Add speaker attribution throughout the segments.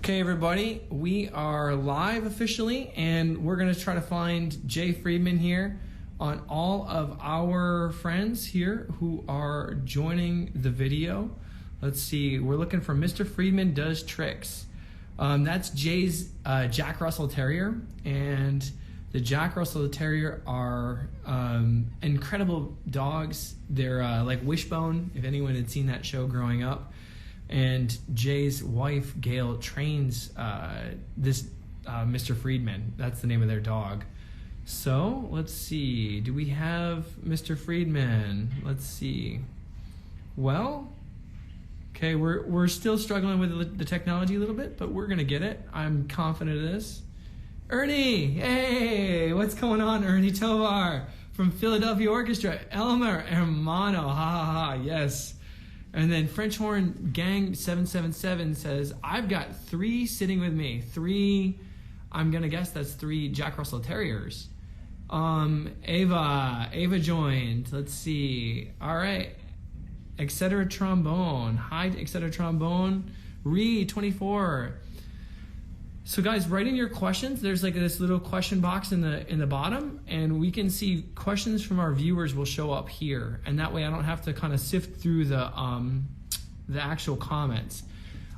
Speaker 1: Okay, everybody, we are live officially, and we're going to try to find Jay Friedman here on all of our friends here who are joining the video. Let's see, we're looking for Mr. Friedman Does Tricks. That's Jay's Jack Russell Terrier, and the Jack Russell Terrier are incredible dogs. They're like Wishbone, if anyone had seen that show growing up. And Jay's wife, Gail, trains this Mr. Friedman. That's the name of their dog. So let's see. Do we have Mr. Friedman? Let's see. Well, okay, we're still struggling with the technology a little bit, but we're gonna get it. I'm confident of this. Ernie, hey, what's going on, Ernie Tovar from Philadelphia Orchestra, Elmer Hermano, ha ha ha, yes. And then French Horn Gang 777 says, I've got 3 sitting with me. 3, I'm going to guess that's 3 Jack Russell Terriers. Ava joined. Let's see. All right. Etc. Trombone. Hi, Etc. Trombone. Re 24. So guys, write in your questions. There's like this little question box in the bottom, and we can see questions from our viewers will show up here, and that way I don't have to kind of sift through the actual comments.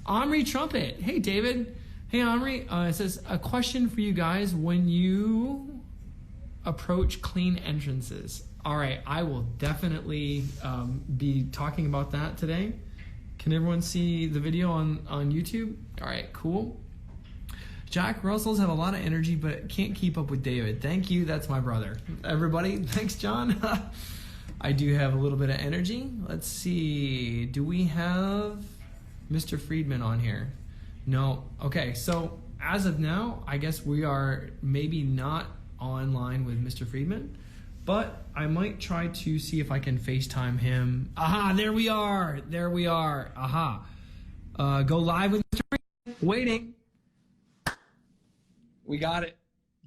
Speaker 1: Omri Trumpet, hey David, hey Omri, it says a question for you guys when you approach clean entrances. All right, I will definitely be talking about that today. Can everyone see the video on YouTube? All right, cool. Jack Russells have a lot of energy, but can't keep up with David. Thank you. That's my brother. Everybody, thanks, John. I do have a little bit of energy. Let's see. Do we have Mr. Friedman on here? No. Okay, so as of now, I guess we are maybe not online with Mr. Friedman, but I might try to see if I can FaceTime him. Aha, there we are. There we are. Aha. Go live with Mr. Friedman. Waiting. We got it.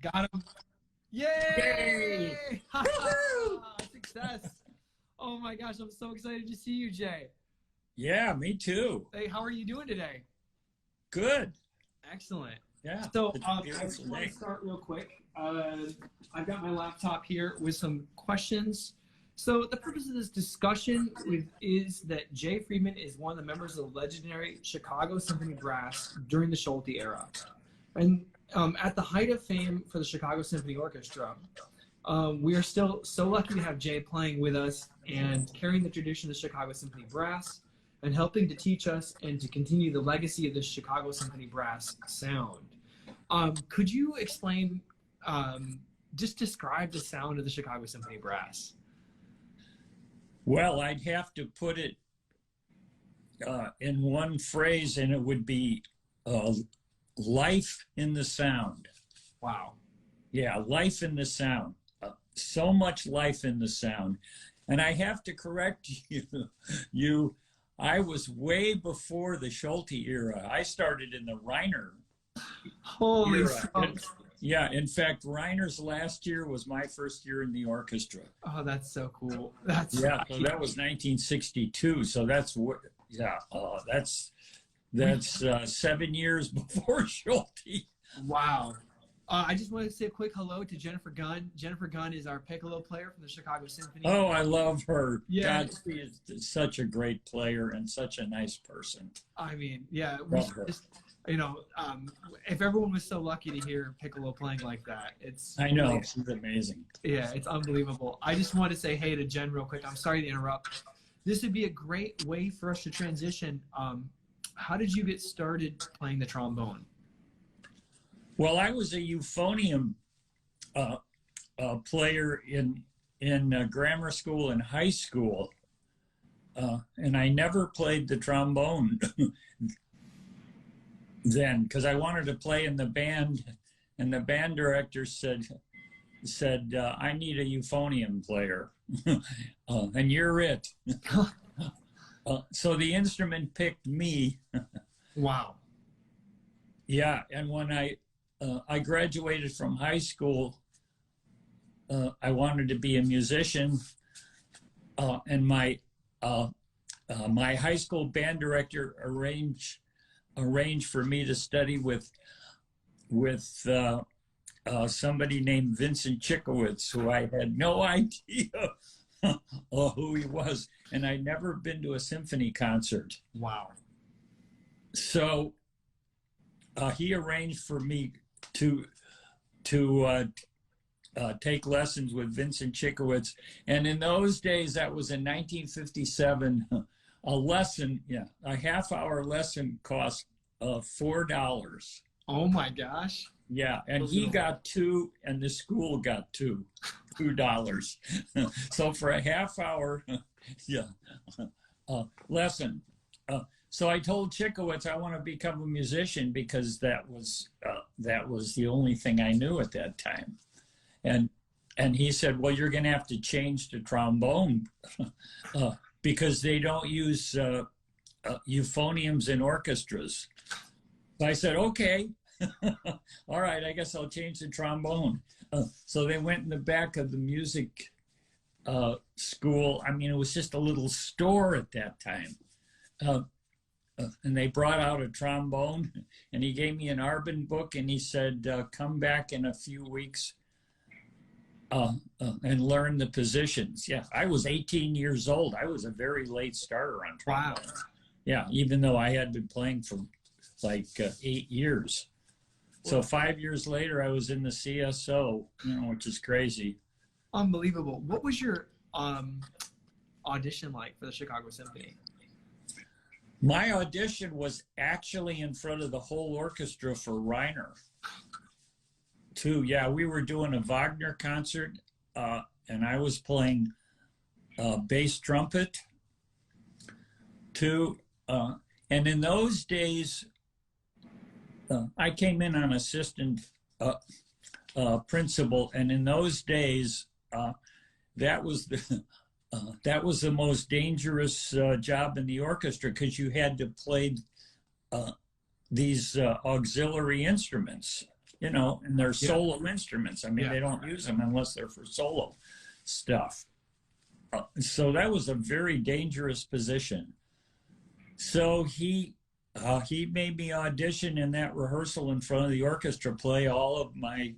Speaker 1: Got him. Yay! Yay! Success. Oh my gosh, I'm so excited to see you, Jay.
Speaker 2: Yeah, me too.
Speaker 1: Hey, how are you doing today?
Speaker 2: Good.
Speaker 1: Excellent.
Speaker 2: Yeah.
Speaker 1: So I just want to start real quick. I've got my laptop here with some questions. So the purpose of this discussion is that Jay Friedman is one of the members of the legendary Chicago Symphony Brass during the Schulte era. And at the height of fame for the Chicago Symphony Orchestra, we are still so lucky to have Jay playing with us and carrying the tradition of the Chicago Symphony Brass and helping to teach us and to continue the legacy of the Chicago Symphony Brass sound. Could you explain, just describe the sound of the Chicago Symphony Brass?
Speaker 2: Well, I'd have to put it in one phrase, and it would be life in the sound.
Speaker 1: Wow.
Speaker 2: Yeah, life in the sound. So much life in the sound. And I have to correct you. I was way before the Schulte era. I started in the Reiner
Speaker 1: Holy
Speaker 2: era. Yeah, in fact, Reiner's last year was my first year in the orchestra.
Speaker 1: Oh, that's so cool. That's
Speaker 2: yeah, so that was 1962. So that's what, yeah, that's 7 years before Schulte.
Speaker 1: Wow. I just wanted to say a quick hello to Jennifer Gunn. Jennifer Gunn is our piccolo player from the Chicago Symphony.
Speaker 2: Oh, I love her.
Speaker 1: Yeah.
Speaker 2: God, she is such a great player and such a nice person.
Speaker 1: I mean, yeah, we just, you know, if everyone was so lucky to hear piccolo playing like that, it's...
Speaker 2: I know, she's amazing.
Speaker 1: Yeah, it's unbelievable. I just want to say hey to Jen real quick. I'm sorry to interrupt. This would be a great way for us to transition. How did you get started playing the trombone?
Speaker 2: Well, I was a euphonium player in grammar school and high school, and I never played the trombone then because I wanted to play in the band, and the band director said I need a euphonium player, and you're it. So the instrument picked me.
Speaker 1: Wow.
Speaker 2: Yeah, and when I graduated from high school, I wanted to be a musician, and my high school band director arranged arranged for me to study with somebody named Vincent Chikowitz, who I had no idea who he was, and I'd never been to a symphony concert.
Speaker 1: Wow.
Speaker 2: So he arranged for me to take lessons with Vincent Chikowitz, and in those days, that was in 1957. A half-hour lesson cost $4.
Speaker 1: Oh my gosh.
Speaker 2: Yeah, and he got two, and the school got $2. So for a half-hour, lesson. So I told Chikowitz I want to become a musician because that was the only thing I knew at that time, and he said, well, you're going to have to change to trombone because they don't use euphoniums in orchestras. So I said, okay. All right, I guess I'll change to trombone. So they went in the back of the music school. I mean, it was just a little store at that time. And they brought out a trombone, and he gave me an Arbin book, and he said, come back in a few weeks and learn the positions. Yeah, I was 18 years old. I was a very late starter on trombone. Wow. Yeah, even though I had been playing for like 8 years. So 5 years later, I was in the CSO, which is crazy.
Speaker 1: Unbelievable. What was your audition like for the Chicago Symphony?
Speaker 2: My audition was actually in front of the whole orchestra for Reiner, too. Yeah, we were doing a Wagner concert, and I was playing bass trumpet, too. And in those days, I came in on assistant principal, and in those days, that was the most dangerous job in the orchestra because you had to play these auxiliary instruments, and they're solo instruments. I mean, they don't use them unless they're for solo stuff. So that was a very dangerous position. So he made me audition in that rehearsal in front of the orchestra, play all of my,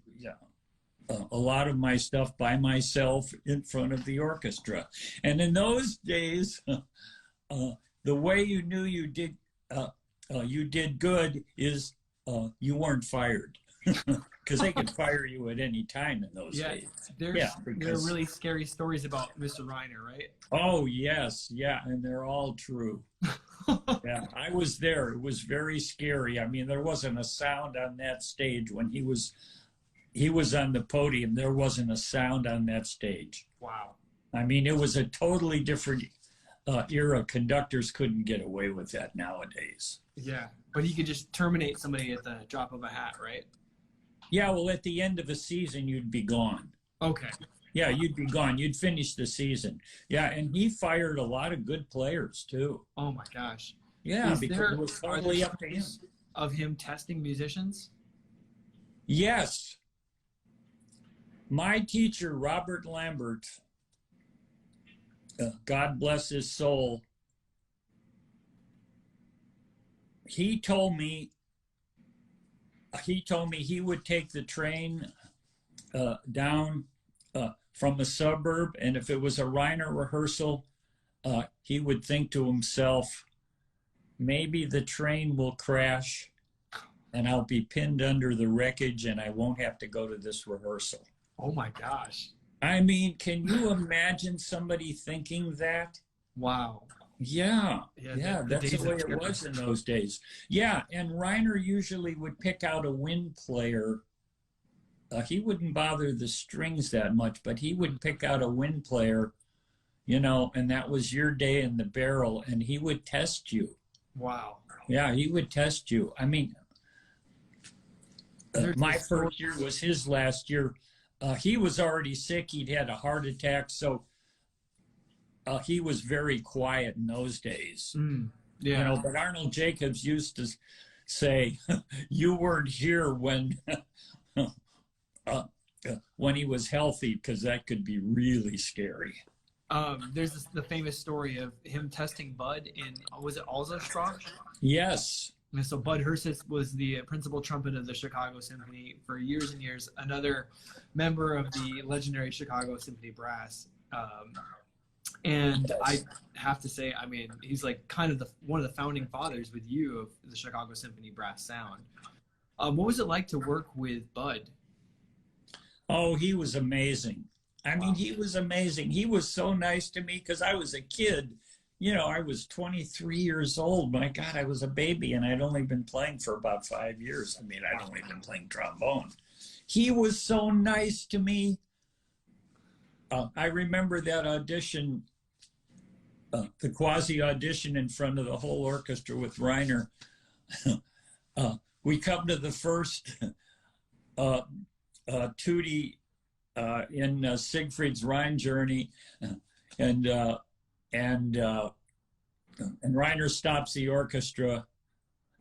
Speaker 2: a lot of my stuff by myself in front of the orchestra. And in those days, the way you knew you did good is you weren't fired. Because they could fire you at any time in those days.
Speaker 1: There are really scary stories about Mr. Reiner, right?
Speaker 2: Oh, yes. Yeah, and they're all true. Yeah, I was there. It was very scary. I mean, there wasn't a sound on that stage when he was on the podium. There wasn't a sound on that stage.
Speaker 1: Wow.
Speaker 2: I mean, it was a totally different era. Conductors couldn't get away with that nowadays.
Speaker 1: Yeah, but he could just terminate somebody at the drop of a hat, right?
Speaker 2: Yeah, well, at the end of a season, you'd be gone.
Speaker 1: Okay.
Speaker 2: Yeah, you'd be gone. You'd finish the season. Yeah, and he fired a lot of good players, too.
Speaker 1: Oh, my gosh.
Speaker 2: Yeah, because it was totally up to him.
Speaker 1: Of him testing musicians?
Speaker 2: Yes. My teacher, Robert Lambert, God bless his soul, he told me he would take the train down from a suburb, and if it was a Reiner rehearsal, he would think to himself, maybe the train will crash and I'll be pinned under the wreckage and I won't have to go to this rehearsal.
Speaker 1: Oh my gosh.
Speaker 2: I mean, can you imagine somebody thinking that?
Speaker 1: Wow.
Speaker 2: Yeah, that's the way it was in those days. Yeah, and Reiner usually would pick out a wind player. He wouldn't bother the strings that much, but he would pick out a wind player, and that was your day in the barrel, and he would test you.
Speaker 1: Wow.
Speaker 2: Yeah, he would test you. I mean, my first year was his last year. He was already sick. He'd had a heart attack, so he was very quiet in those days.
Speaker 1: Yeah.
Speaker 2: But Arnold Jacobs used to say, you weren't here when he was healthy, because that could be really scary.
Speaker 1: There's the famous story of him testing Bud in, was it Alzastrach?
Speaker 2: Yes.
Speaker 1: And so Bud Herseth was the principal trumpet of the Chicago Symphony for years and years, another member of the legendary Chicago Symphony Brass. And I have to say, I mean, he's like kind of one of the founding fathers with you of the Chicago Symphony brass sound. What was it like to work with Bud?
Speaker 2: Oh, he was amazing. I mean, he was amazing. He was so nice to me because I was a kid. You know, I was 23 years old. My God, I was a baby, and I'd only been playing for about 5 years. I mean, I'd only been playing trombone. He was so nice to me. I remember that audition, the quasi-audition in front of the whole orchestra with Reiner. We come to the first Tutti in Siegfried's Rhine journey, and Reiner stops the orchestra,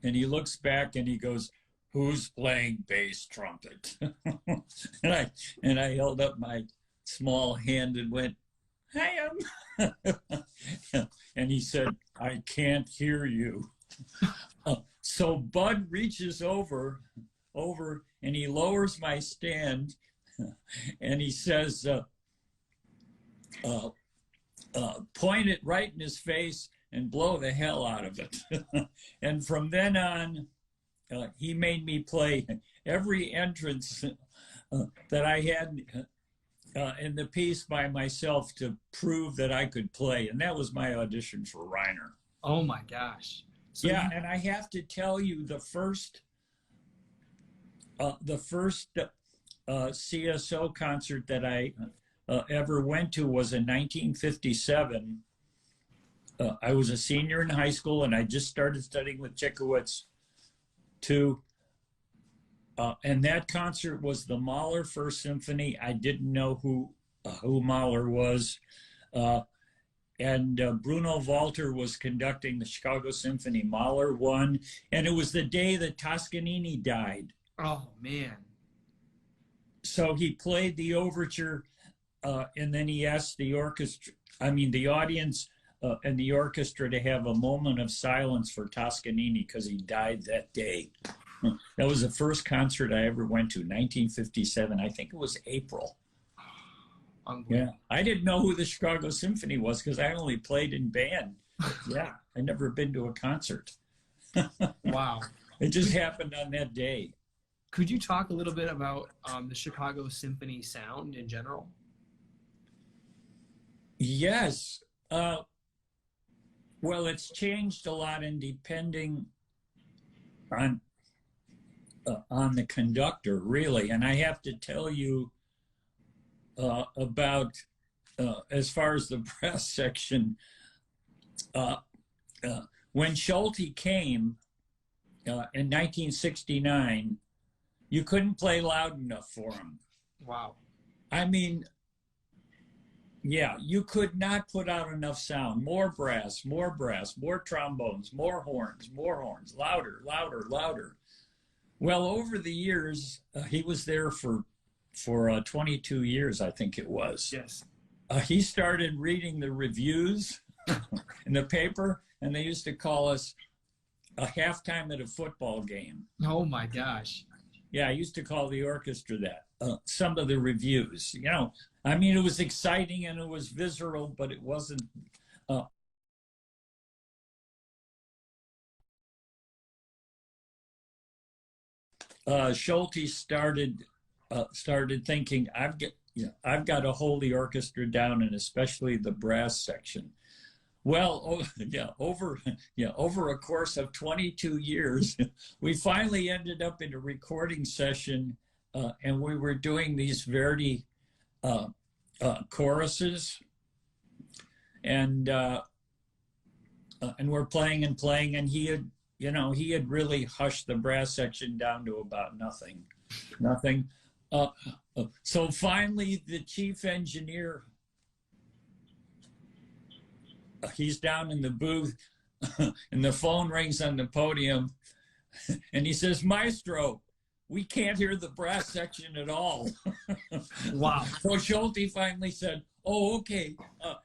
Speaker 2: and he looks back and he goes, "Who's playing bass trumpet?" and I held up my small hand and went, "I am." And he said, "I can't hear you." So Bud reaches over, and he lowers my stand, and he says, "Point it right in his face and blow the hell out of it." And from then on, he made me play every entrance that I had in the piece by myself to prove that I could play. And that was my audition for Reiner.
Speaker 1: Oh my gosh. So
Speaker 2: yeah, and I have to tell you, the first CSO concert that I ever went to was in 1957. I was a senior in high school, and I just started studying with Chickowitz too. And that concert was the Mahler First Symphony. I didn't know who Mahler was. And Bruno Walter was conducting the Chicago Symphony. Mahler won. And it was the day that Toscanini died.
Speaker 1: Oh, man.
Speaker 2: So he played the overture, and then he asked the audience and the orchestra to have a moment of silence for Toscanini because he died that day. That was the first concert I ever went to, 1957. I think it was April. Yeah, I didn't know who the Chicago Symphony was because I only played in band. Yeah, I never been to a concert.
Speaker 1: Wow.
Speaker 2: It just happened on that day.
Speaker 1: Could you talk a little bit about the Chicago Symphony sound in general?
Speaker 2: Yes. Well, it's changed a lot, and depending on the conductor, really. And I have to tell you about, as far as the brass section, when Schulte came in 1969, you couldn't play loud enough for him.
Speaker 1: Wow.
Speaker 2: I mean, yeah, you could not put out enough sound. More brass, more trombones, more horns, louder, louder, louder. Well, over the years, he was there for 22 years, I think it was.
Speaker 1: Yes.
Speaker 2: He started reading the reviews in the paper, and they used to call us a halftime at a football game.
Speaker 1: Oh my gosh.
Speaker 2: Yeah, I used to call the orchestra that. Some of the reviews, you know, I mean, it was exciting and it was visceral, but it wasn't. Schulte started thinking, I've got to hold the orchestra down, and especially the brass section. Well, over a course of 22 years, we finally ended up in a recording session, and we were doing these Verdi choruses, and we're playing, and he had really hushed the brass section down to about nothing. So finally, the chief engineer, he's down in the booth, and the phone rings on the podium, and he says, "Maestro, we can't hear the brass section at all."
Speaker 1: Wow.
Speaker 2: So Schulte finally said, "Oh, okay,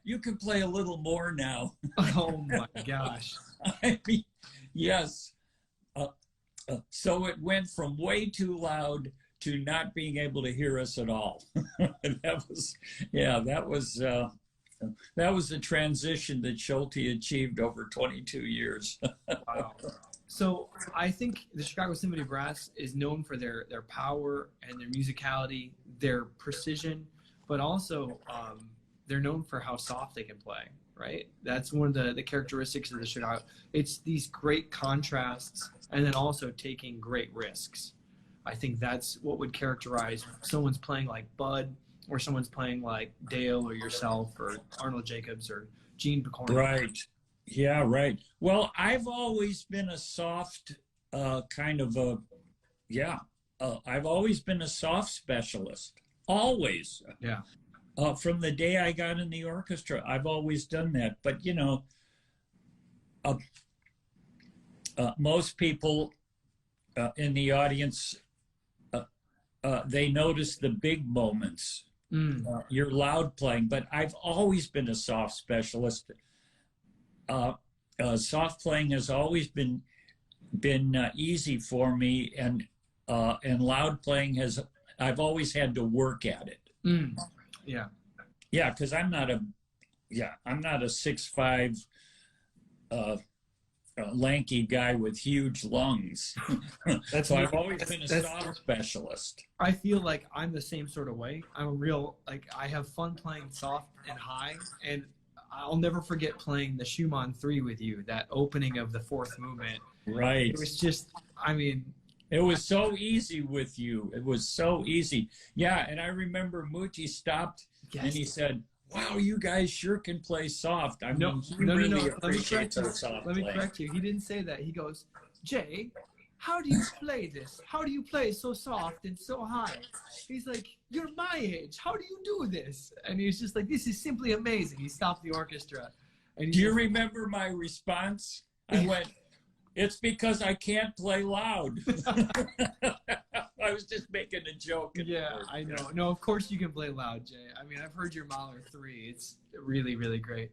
Speaker 2: you can play a little more now."
Speaker 1: Oh my gosh.
Speaker 2: I mean, yes. uh, so it went from way too loud to not being able to hear us at all. That was, yeah, that was the transition that Schulte achieved over 22 years.
Speaker 1: Wow. So I think the Chicago Symphony Brass is known for their power and their musicality, their precision, but also they're known for how soft they can play, right? That's one of the characteristics of the Chicago. It's these great contrasts and then also taking great risks. I think that's what would characterize someone's playing like Bud or someone's playing like Dale or yourself or Arnold Jacobs or Gene Picorni.
Speaker 2: Right. Yeah, right. Well, I've always been a soft kind of a, yeah, I've always been a soft specialist. Always.
Speaker 1: Yeah.
Speaker 2: From the day I got in the orchestra, I've always done that. But, you know, most people in the audience, they notice the big moments. Your loud playing, but I've always been a soft specialist. Soft playing has always been easy for me, and loud playing I've always had to work at it.
Speaker 1: Yeah,
Speaker 2: yeah, because I'm not a 6'5" lanky guy with huge lungs. So I've always been a soft specialist.
Speaker 1: I feel like I'm the same sort of way. I'm a real, like, I have fun playing soft and high, and I'll never forget playing the Schumann 3 with you, that opening of the fourth movement.
Speaker 2: Right.
Speaker 1: It was just, I mean...
Speaker 2: It was so easy with you. It was so easy. Yeah, and I remember Mucci stopped and he said, wow, you guys sure can play soft. I mean,
Speaker 1: no.
Speaker 2: appreciates our soft
Speaker 1: Let me correct you. He didn't say that. He goes, Jay, how do you play this? How do you play so soft and so high? He's like, you're my age. How do you do this? And he's just like, this is simply amazing. He stopped the orchestra. And
Speaker 2: do you remember my response? I went, it's because I can't play loud. I was just making a joke.
Speaker 1: Yeah, I know. No, of course you can play loud, Jay. I mean, I've heard your Mahler 3. It's really, really great.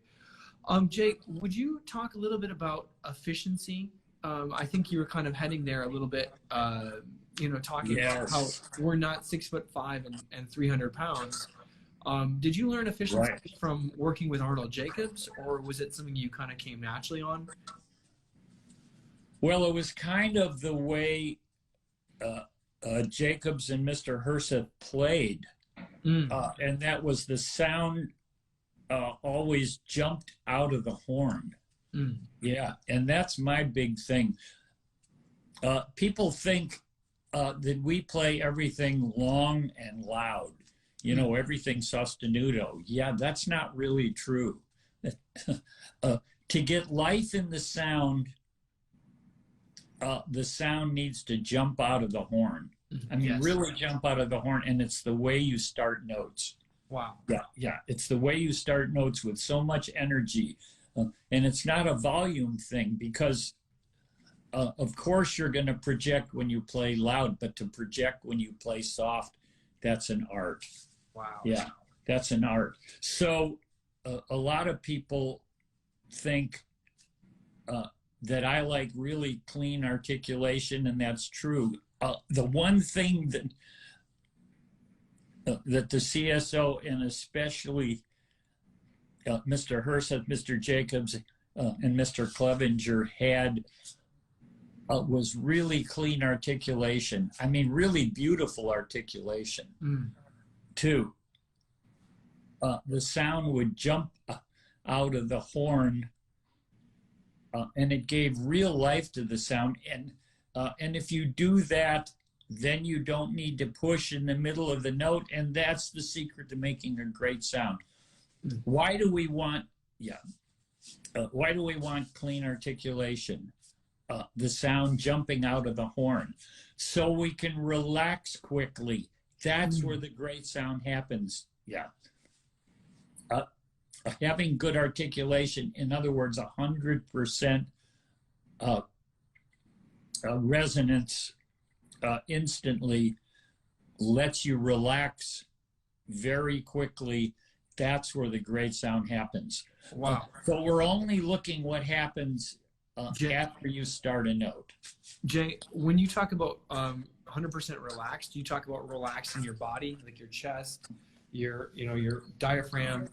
Speaker 1: Jay, would you talk a little bit about efficiency? I think you were kind of heading there a little bit, talking about how we're not 6'5" and 300 pounds. Did you learn efficiency from working with Arnold Jacobs, or was it something you kind of came naturally on?
Speaker 2: Well, it was kind of the way Jacobs and Mr. Herseth played, and that was the sound always jumped out of the horn. Yeah, and that's my big thing. People think that we play everything long and loud, everything sostenuto. Yeah, that's not really true. To get life in the sound needs to jump out of the horn. I mean, really jump out of the horn, and it's the way you start notes.
Speaker 1: Wow.
Speaker 2: Yeah, it's the way you start notes with so much energy. And it's not a volume thing because, of course, you're going to project when you play loud, but to project when you play soft, that's an art.
Speaker 1: Wow.
Speaker 2: Yeah, that's an art. So a lot of people think that I like really clean articulation, and that's true. The one thing that the CSO and especially Mr. Herseth, Mr. Jacobs, and Mr. Clevenger had was really clean articulation. I mean, really beautiful articulation, too. The sound would jump out of the horn, and it gave real life to the sound. And if you do that, then you don't need to push in the middle of the note, and that's the secret to making a great sound. Why do we want clean articulation? The sound jumping out of the horn, so we can relax quickly. That's where the great sound happens. Yeah. Having good articulation, in other words, 100% resonance instantly lets you relax very quickly. That's where the great sound happens.
Speaker 1: Wow.
Speaker 2: So we're only looking what happens after you start a note.
Speaker 1: Jay, when you talk about 100% relaxed, do you talk about relaxing your body, like your chest, your diaphragm,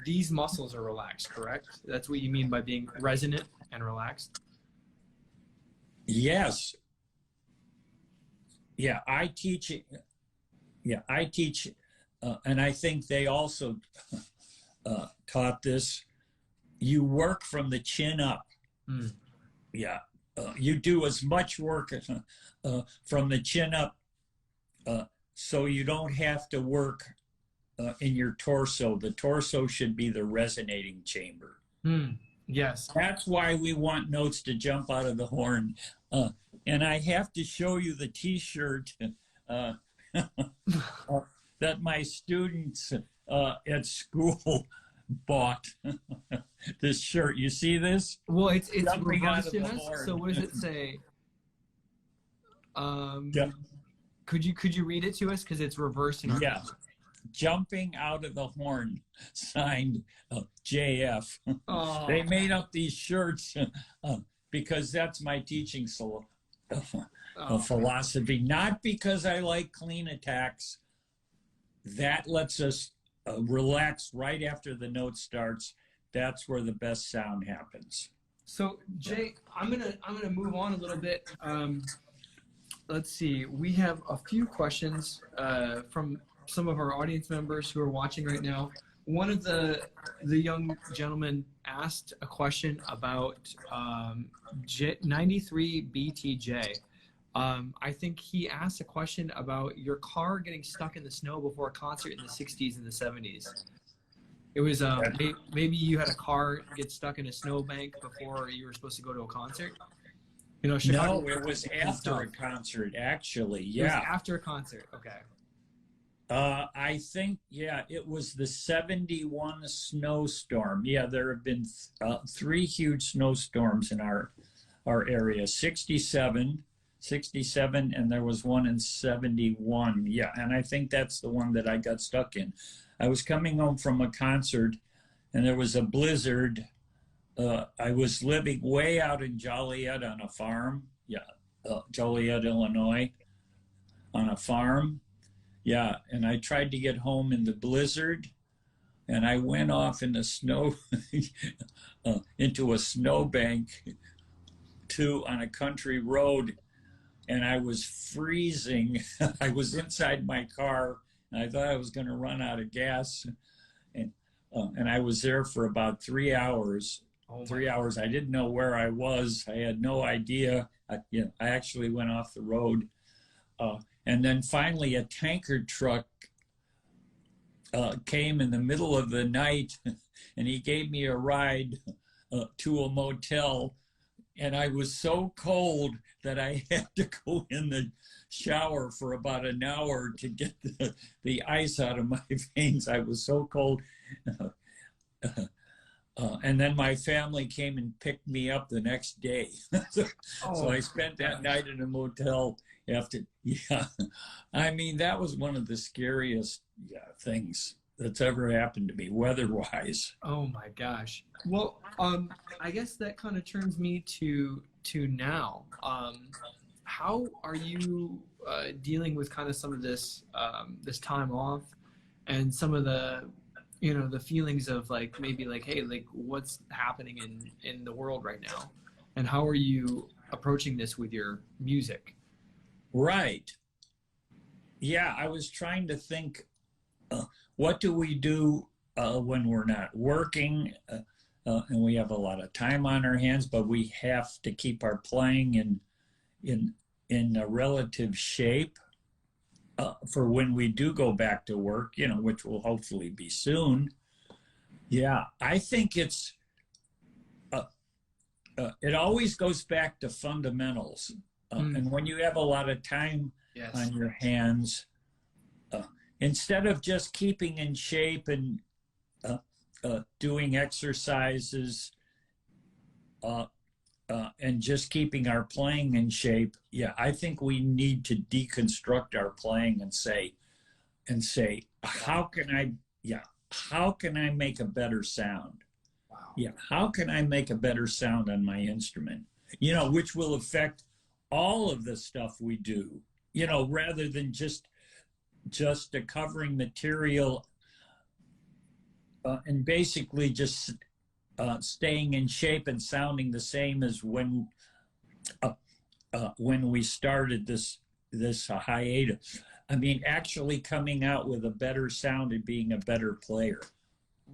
Speaker 1: these muscles are relaxed, correct? That's what you mean by being resonant and relaxed?
Speaker 2: Yes. Yeah, I teach, and I think they also taught this. You work from the chin up.
Speaker 1: Mm.
Speaker 2: Yeah, you do as much work from the chin up, so you don't have to work in your torso. The torso should be the resonating chamber.
Speaker 1: Mm. Yes.
Speaker 2: That's why we want notes to jump out of the horn. And I have to show you the T-shirt that my students at school bought. This shirt, you see this?
Speaker 1: Well, it's
Speaker 2: Jumping out of
Speaker 1: reversed in
Speaker 2: the
Speaker 1: us.
Speaker 2: horn.
Speaker 1: So what does it say?
Speaker 2: Yeah.
Speaker 1: Could you read it to us, because it's reversed in our
Speaker 2: Yeah. Jumping out of the horn, signed JF.
Speaker 1: Oh.
Speaker 2: They made up these shirts because that's my teaching philosophy, not because I like clean attacks. That lets us relax right after the note starts. That's where the best sound happens.
Speaker 1: So Jay, I'm gonna move on a little bit. Let's see. We have a few questions from some of our audience members who are watching right now. One of the young gentlemen asked a question about 93 BTJ. I think he asked a question about your car getting stuck in the snow before a concert in the 60s and the 70s. It was maybe you had a car get stuck in a snowbank before you were supposed to go to a concert. Chicago.
Speaker 2: No, it was after a concert, actually. Yeah.
Speaker 1: It was after a concert. Okay.
Speaker 2: I think, it was the 71 snowstorm. Yeah, there have been 3 huge snowstorms in our area. 67, and there was one in 71. Yeah, and I think that's the one that I got stuck in. I was coming home from a concert, and there was a blizzard. I was living way out in Joliet on a farm. Yeah, Joliet, Illinois, on a farm. Yeah, and I tried to get home in the blizzard, and I went off in the snow into a snowbank on a country road, and I was freezing. I was inside my car, and I thought I was going to run out of gas, and I was there for about 3 hours. 3 hours. I didn't know where I was. I had no idea. I actually went off the road. And then finally a tanker truck came in the middle of the night, and he gave me a ride to a motel. And I was so cold that I had to go in the shower for about an hour to get the ice out of my veins. I was so cold. And then my family came and picked me up the next day. So I spent that night in a motel after. Yeah, I mean, that was one of the scariest things that's ever happened to me, weather-wise.
Speaker 1: Oh my gosh. Well, I guess that kind of turns me to now. How are you dealing with kind of some of this this time off, and some of the the feelings of hey, what's happening in the world right now, and how are you approaching this with your music?
Speaker 2: Right. Yeah, I was trying to think, what do we do when we're not working, and we have a lot of time on our hands, but we have to keep our playing in a relative shape for when we do go back to work, which will hopefully be soon. Yeah, I think it's, it always goes back to fundamentals. And when you have a lot of time on your hands, instead of just keeping in shape and doing exercises and just keeping our playing in shape, I think we need to deconstruct our playing and say, how can I make a better sound?
Speaker 1: Wow.
Speaker 2: Yeah, how can I make a better sound on my instrument? You know, which will affect all of the stuff we do. You know, rather than just a covering material and basically just staying in shape and sounding the same as when we started this hiatus. I mean, actually coming out with a better sound and being a better player.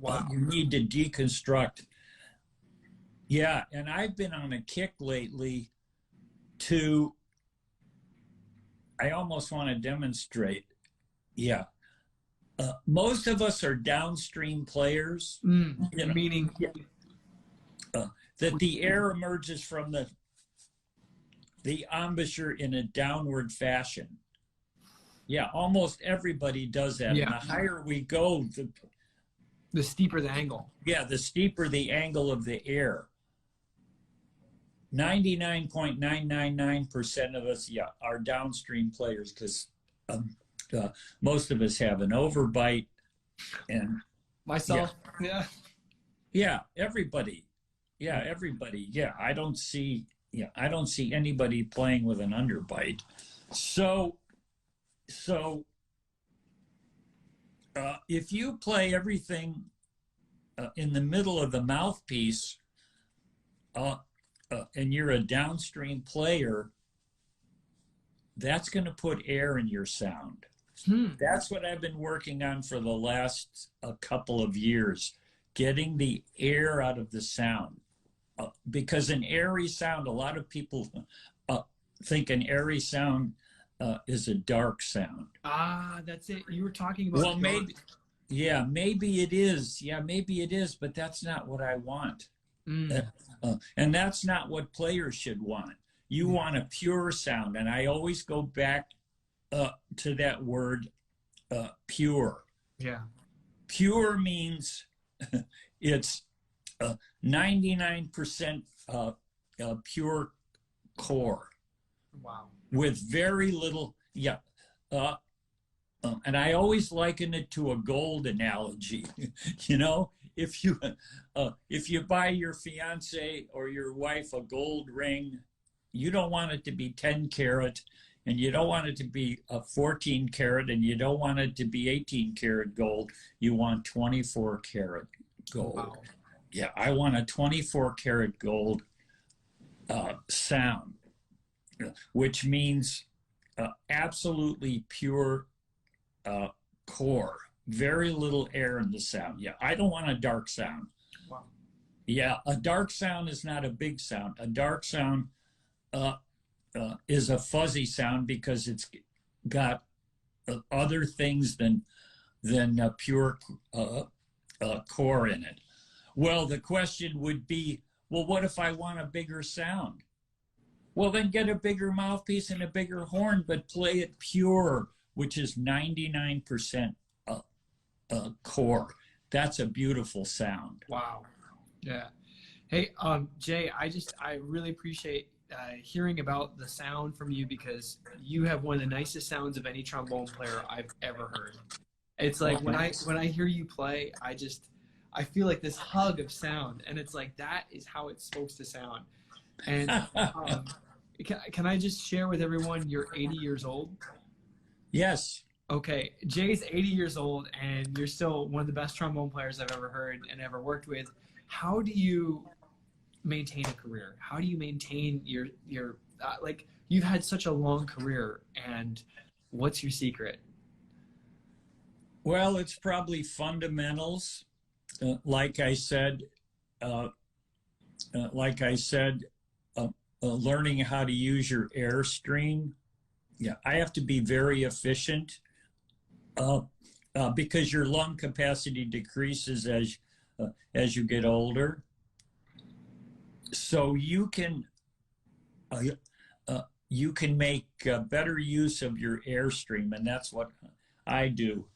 Speaker 1: Wow.
Speaker 2: You need to deconstruct. Yeah, and I've been on a kick lately I almost want to demonstrate. Yeah. Most of us are downstream players.
Speaker 1: You know, meaning?
Speaker 2: That the air emerges from the embouchure in a downward fashion. Yeah, almost everybody does that.
Speaker 1: Yeah.
Speaker 2: And the higher we go,
Speaker 1: the steeper the angle.
Speaker 2: Yeah, the steeper the angle of the air. 99.999% of us, are downstream players because most of us have an overbite, and
Speaker 1: myself,
Speaker 2: yeah, everybody, I don't see anybody playing with an underbite. So if you play everything in the middle of the mouthpiece, and you're a downstream player, that's going to put air in your sound. That's what I've been working on for the last couple of years, getting the air out of the sound. Because an airy sound, a lot of people think an airy sound is a dark sound.
Speaker 1: Ah, that's it. You were talking about.
Speaker 2: Well, maybe it is. Yeah, maybe it is, but that's not what I want. And that's not what players should want. You want a pure sound. And I always go back to that word, pure.
Speaker 1: Yeah.
Speaker 2: Pure means it's 99% pure core.
Speaker 1: Wow. With
Speaker 2: very little, and I always liken it to a gold analogy. You know, if you buy your fiance or your wife a gold ring, you don't want it to be 10 karat, and you don't want it to be a 14 karat, and you don't want it to be 18 karat gold. You want 24 karat gold.
Speaker 1: Wow.
Speaker 2: Yeah, I want a 24 karat gold sound, which means absolutely pure core, very little air in the sound. Yeah, I don't want a dark sound.
Speaker 1: Wow.
Speaker 2: Yeah, a dark sound is not a big sound. A dark sound is a fuzzy sound because it's got other things than pure core in it. Well, the question would be, well, what if I want a bigger sound? Well, then get a bigger mouthpiece and a bigger horn, but play it pure, which is 99% core. That's a beautiful sound.
Speaker 1: Wow. Yeah. Hey, Jay, I really appreciate hearing about the sound from you, because you have one of the nicest sounds of any trombone player I've ever heard. It's like when I hear you play, I feel like this hug of sound, and it's like that is how it's supposed to sound. And can I just share with everyone, you're 80 years old?
Speaker 2: Yes.
Speaker 1: Okay, Jay's 80 years old, and you're still one of the best trombone players I've ever heard and ever worked with. How do you maintain a career? How do you maintain your like, you've had such a long career, and what's your secret?
Speaker 2: Well, it's probably fundamentals. Like I said, learning how to use your airstream. Yeah, I have to be very efficient because your lung capacity decreases as you get older. So you can make better use of your airstream, and that's what I do.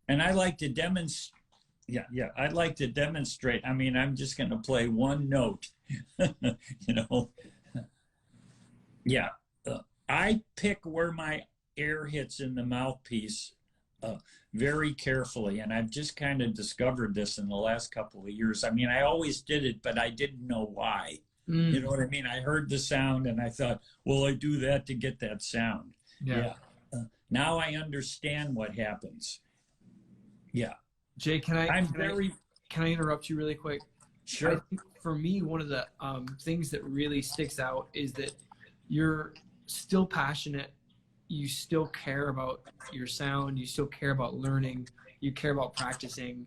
Speaker 2: And I like to demonstrate. Yeah, I'd like to demonstrate. I mean, I'm just going to play one note, you know. Yeah, I pick where my air hits in the mouthpiece very carefully. And I've just kind of discovered this in the last couple of years. I mean, I always did it, but I didn't know why. You know what I mean? I heard the sound and I thought, well, I do that to get that sound. Yeah. Now I understand what happens. Yeah.
Speaker 1: Jay, can I interrupt you really quick?
Speaker 2: Sure.
Speaker 1: I think for me, one of the things that really sticks out is that you're still passionate. You still care about your sound. You still care about learning. You care about practicing.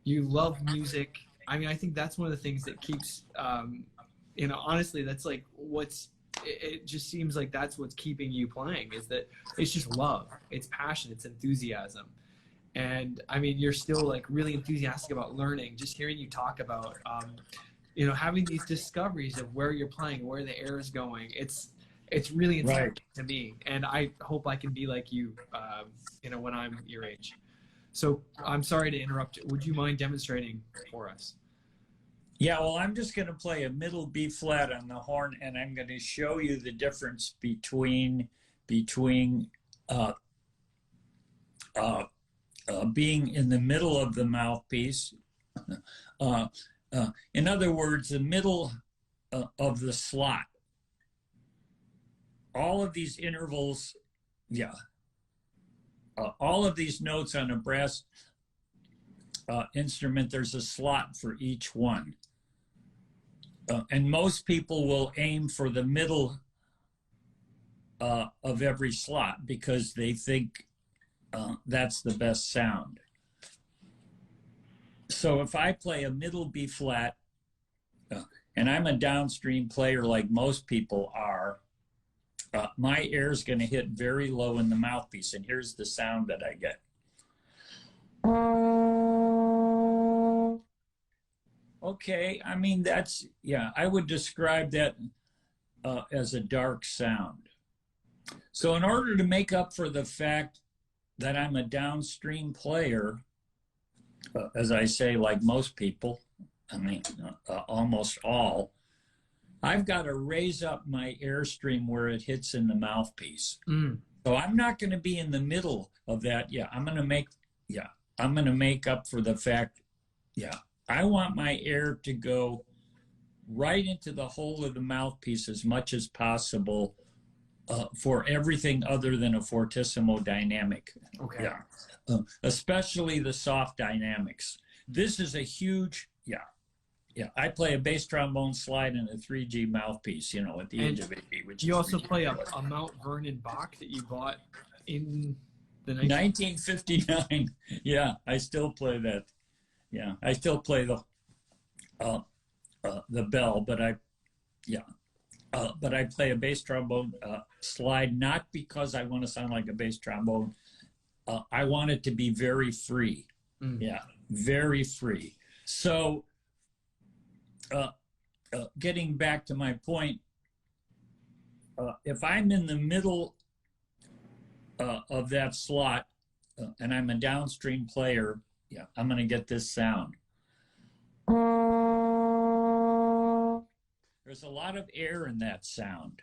Speaker 1: You love music. I mean, I think that's one of the things that keeps, honestly, that's like it just seems like that's what's keeping you playing, is that it's just love. It's passion. It's enthusiasm. And I mean, you're still like really enthusiastic about learning. Just hearing you talk about, having these discoveries of where you're playing, where the air is going. It's really inspiring to me. And I hope I can be like you, when I'm your age. So I'm sorry to interrupt. Would you mind demonstrating for us?
Speaker 2: Yeah, well, I'm just going to play a middle B flat on the horn, and I'm going to show you the difference between being in the middle of the mouthpiece. In other words, the middle of the slot. All of these intervals, all of these notes on a brass instrument, there's a slot for each one. And most people will aim for the middle of every slot because they think that's the best sound. So if I play a middle B flat, and I'm a downstream player like most people are, my air is going to hit very low in the mouthpiece, and here's the sound that I get. Okay, I mean, I would describe that as a dark sound. So in order to make up for the fact that I'm a downstream player, as I say, like most people, I mean, almost all, I've got to raise up my airstream where it hits in the mouthpiece. So I'm not going to be in the middle of that. I'm going to make up for the fact, I want my air to go right into the hole of the mouthpiece as much as possible for everything other than a fortissimo dynamic.
Speaker 1: Okay.
Speaker 2: Especially the soft dynamics. This is a huge, I play a bass trombone slide in a 3G mouthpiece, at the age of 80. Which
Speaker 1: you also play a Mount Vernon Bach that you bought in the
Speaker 2: 1959. Yeah, I still play that. Yeah, I still play the bell, but I play a bass trombone slide, not because I want to sound like a bass trombone. I want it to be very free. Very free. So getting back to my point, if I'm in the middle of that slot and I'm a downstream player, I'm going to get this sound. There's a lot of air in that sound.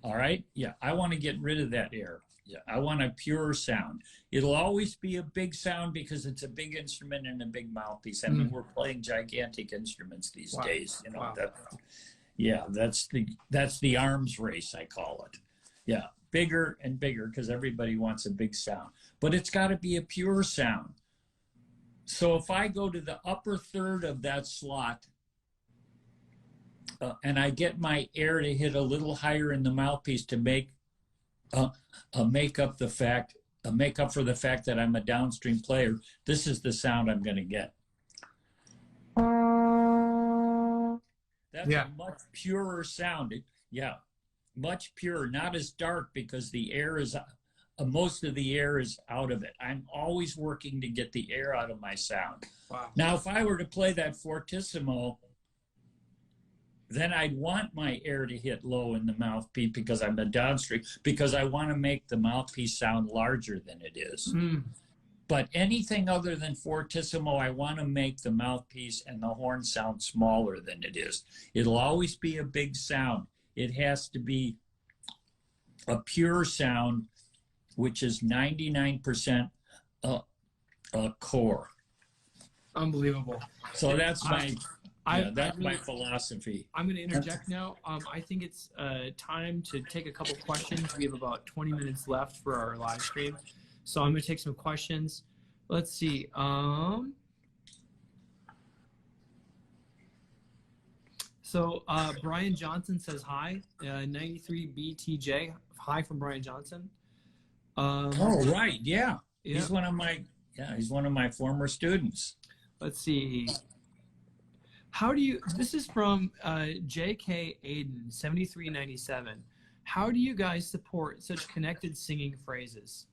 Speaker 2: All right? I want to get rid of that air. I want a pure sound. It'll always be a big sound because it's a big instrument and a big mouthpiece. I mean, we're playing gigantic instruments these days. That's the arms race, I call it. Bigger and bigger because everybody wants a big sound. But it's got to be a pure sound. So if I go to the upper third of that slot and I get my air to hit a little higher in the mouthpiece to make up for the fact that I'm a downstream player, this is the sound I'm going to get. That's a much purer sound. Much purer, not as dark because the air is most of the air is out of it. I'm always working to get the air out of my sound.
Speaker 1: Wow.
Speaker 2: Now, if I were to play that fortissimo, then I'd want my air to hit low in the mouthpiece because I'm a downstream, because I want to make the mouthpiece sound larger than it is. But anything other than fortissimo, I want to make the mouthpiece and the horn sound smaller than it is. It'll always be a big sound. It has to be a pure sound, which is 99% uh, core.
Speaker 1: Unbelievable.
Speaker 2: So that's my
Speaker 1: really,
Speaker 2: my philosophy.
Speaker 1: I'm going to interject now. I think it's time to take a couple questions. We have about 20 minutes left for our live stream, so I'm going to take some questions. Let's see. So Brian Johnson says hi. 93 BTJ. Hi from Brian Johnson.
Speaker 2: Oh right, yeah.
Speaker 1: Yeah.
Speaker 2: He's one of my former students.
Speaker 1: Let's see. How do you? This is from J.K. Aiden 7397. How do you guys support such connected singing phrases?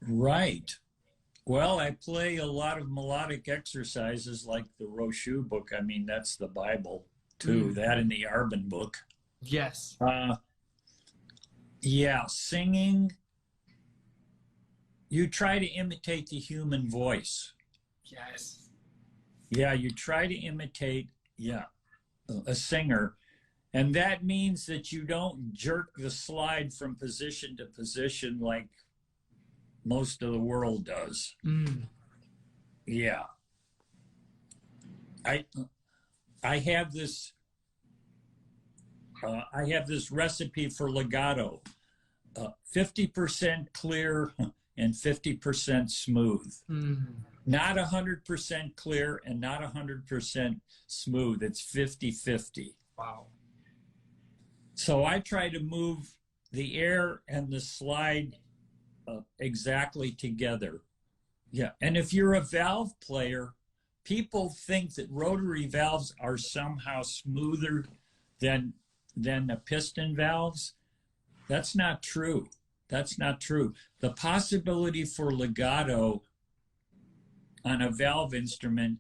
Speaker 2: Right. Well, I play a lot of melodic exercises like the Roche book. I mean, that's the Bible, too. That and the Arbin book.
Speaker 1: Yes.
Speaker 2: Yeah, singing. You try to imitate the human voice.
Speaker 1: Yes.
Speaker 2: Yeah, you try to imitate, a singer. And that means that you don't jerk the slide from position to position like most of the world does. Yeah. I have this recipe for legato, 50% clear and 50% smooth. Not 100% clear and not 100% smooth. It's 50-50.
Speaker 1: Wow.
Speaker 2: So I try to move the air and the slide exactly together. Yeah, and if you're a valve player, people think that rotary valves are somehow smoother than the piston valves. That's not true. That's not true. The possibility for legato on a valve instrument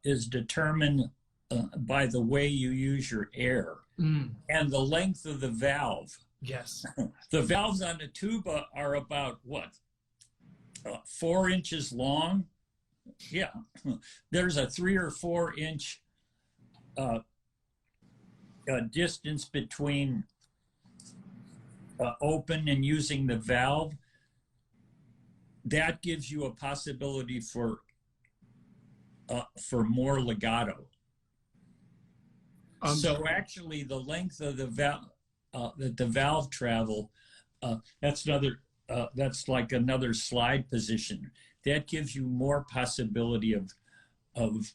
Speaker 2: is determined by the way you use your air and the length of the valve.
Speaker 1: Yes.
Speaker 2: The valves on the tuba are about what? 4 inches long. Yeah. There's a 3 or 4 inch distance between open and using the valve. That gives you a possibility for more legato. So actually, the length of the valve that the valve travel, that's like another slide position. That gives you more possibility of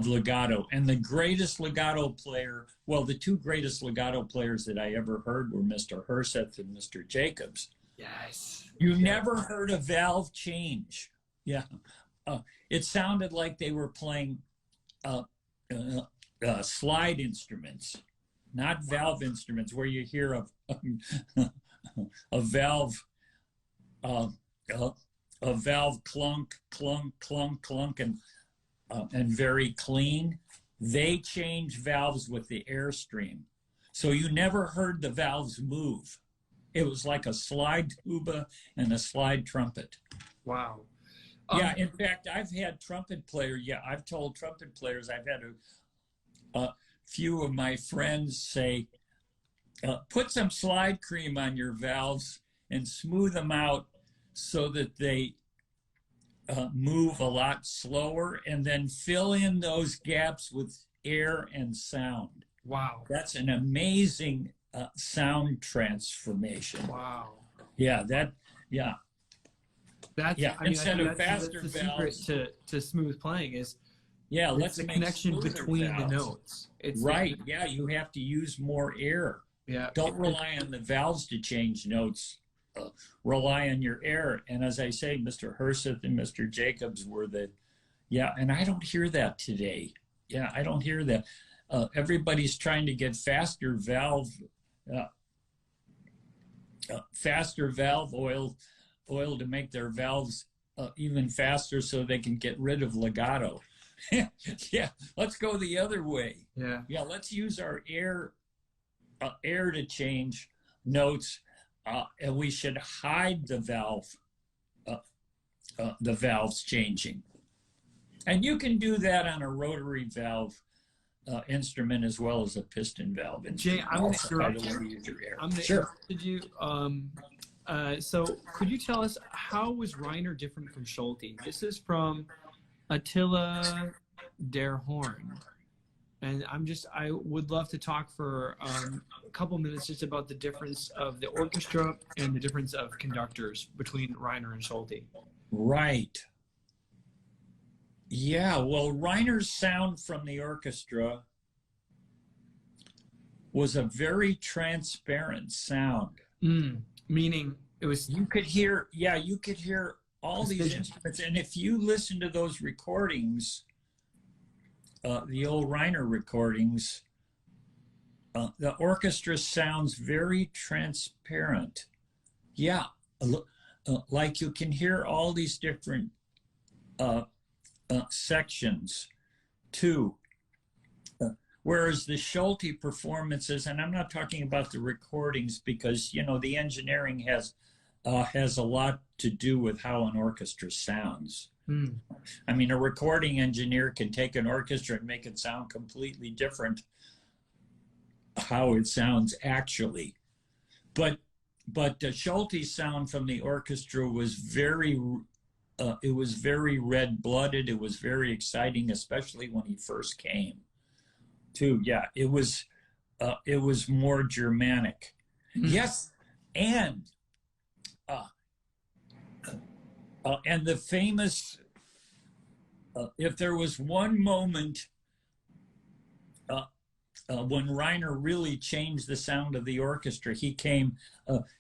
Speaker 2: legato. And the greatest legato player, well, the two greatest legato players that I ever heard were Mr. Herseth and Mr. Jacobs.
Speaker 1: Yes.
Speaker 2: You never heard a valve change. Yeah. It sounded like they were playing slide instruments, not valve instruments, where you hear a valve clunk, clunk, clunk, clunk, and very clean. They change valves with the airstream. So you never heard the valves move. It was like a slide tuba and a slide trumpet.
Speaker 1: Wow.
Speaker 2: Yeah, in fact, I've had trumpet players. Yeah, I've told trumpet players, I've had a few of my friends say, put some slide cream on your valves and smooth them out so that they move a lot slower, and then fill in those gaps with air and sound.
Speaker 1: Wow.
Speaker 2: That's an amazing sound transformation.
Speaker 1: Wow.
Speaker 2: Yeah,
Speaker 1: That's,
Speaker 2: instead of faster
Speaker 1: that's the
Speaker 2: valves.
Speaker 1: secret to smooth playing is
Speaker 2: let's
Speaker 1: the
Speaker 2: make
Speaker 1: connection between
Speaker 2: valves.
Speaker 1: the notes. It's
Speaker 2: right. Yeah, you have to use more air.
Speaker 1: Yeah.
Speaker 2: Don't rely on the valves to change notes. Rely on your air. And as I say, Mr. Herseth and Mr. Jacobs were and I don't hear that today. Yeah, I don't hear that. Everybody's trying to get faster valve oil to make their valves even faster so they can get rid of legato. Yeah, let's go the other way. Yeah, let's use our air to change notes, and we should hide the valves changing. And you can do that on a rotary valve instrument as well as a piston valve instrument.
Speaker 1: Jay, I'm going to interrupt you. I'm going to interrupt you. So could you tell us, how was Reiner different from Schulte? This is from Attila der Horn. And I would love to talk for a couple minutes just about the difference of the orchestra and the difference of conductors between Reiner and Schulte.
Speaker 2: Right. Yeah, well, Reiner's sound from the orchestra was a very transparent sound.
Speaker 1: Meaning it was...
Speaker 2: You could hear all these instruments. And if you listen to those recordings, the old Reiner recordings, the orchestra sounds very transparent. Yeah, like you can hear all these different sections too. Whereas the Schulte performances, and I'm not talking about the recordings because, you know, the engineering has a lot to do with how an orchestra sounds. I mean, a recording engineer can take an orchestra and make it sound completely different how it sounds actually. But the Schulte sound from the orchestra was very red-blooded. It was very exciting, especially when he first came. Too, yeah, it was more Germanic. Yes, and the famous, if there was one moment when Reiner really changed the sound of the orchestra, he came,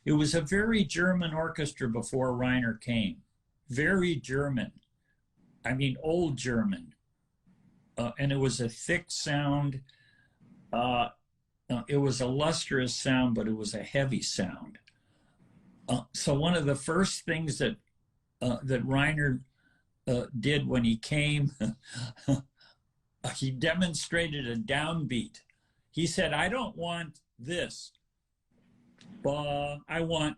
Speaker 2: it was a very German orchestra before Reiner came. Very German. I mean, old German. And it was a thick sound. It was a lustrous sound, but it was a heavy sound. So one of the first things that Reiner did when he came, he demonstrated a downbeat. He said, "I don't want this. Ba, I want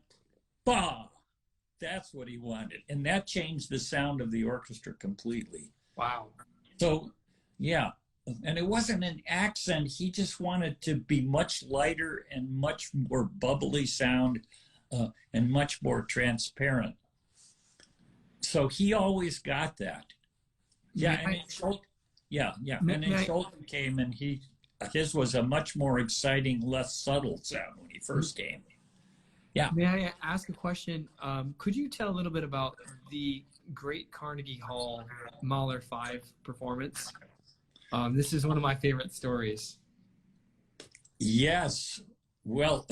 Speaker 2: ba." That's what he wanted. And that changed the sound of the orchestra completely.
Speaker 1: Wow.
Speaker 2: So, yeah. And it wasn't an accent. He just wanted to be much lighter and much more bubbly sound and much more transparent. So he always got that. Yeah, and Schulte, and then Schulte came, and his was a much more exciting, less subtle sound when he first came. Yeah.
Speaker 1: May I ask a question? Could you tell a little bit about the great Carnegie Hall Mahler 5 performance? This is one of my favorite stories.
Speaker 2: Yes. Well,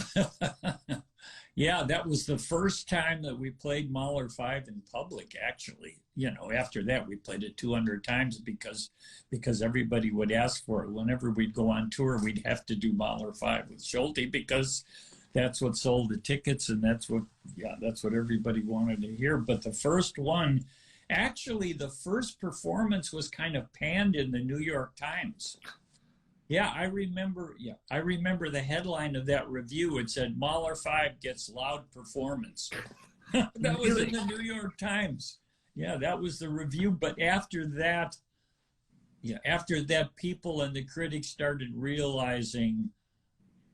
Speaker 2: yeah, that was the first time that we played Mahler 5 in public, actually. You know, after that, we played it 200 times because everybody would ask for it. Whenever we'd go on tour, we'd have to do Mahler 5 with Schulte because that's what sold the tickets, and that's what everybody wanted to hear. But the first one, actually, the first performance was kind of panned in the New York Times. Yeah, I remember the headline of that review. It said, "Mahler 5 gets loud performance." That was in the New York Times. Yeah, that was the review. But after that, people and the critics started realizing